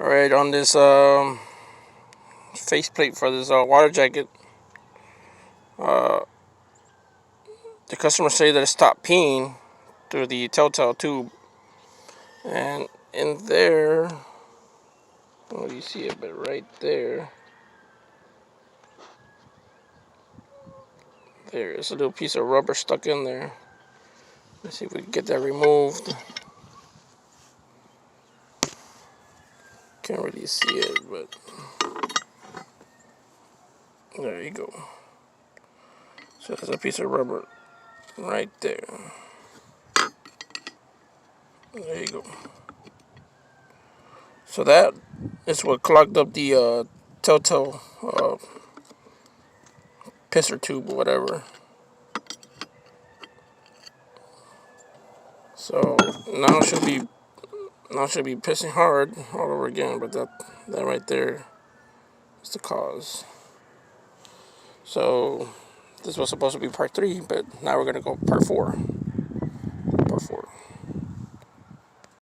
Alright, on this faceplate for this water jacket, the customer say that it stopped peeing through the telltale tube, and in there, well, you see it, but right there, there's a little piece of rubber stuck in there. Let's see if we can get that removed. Can't really see it, but there you go. So there's a piece of rubber right there. There you go. So that is what clogged up the telltale pisser tube or whatever. So now it should be pissing hard all over again, but that right there is the cause. So this was supposed to be part 3, but now we're gonna go part 4. Part 4.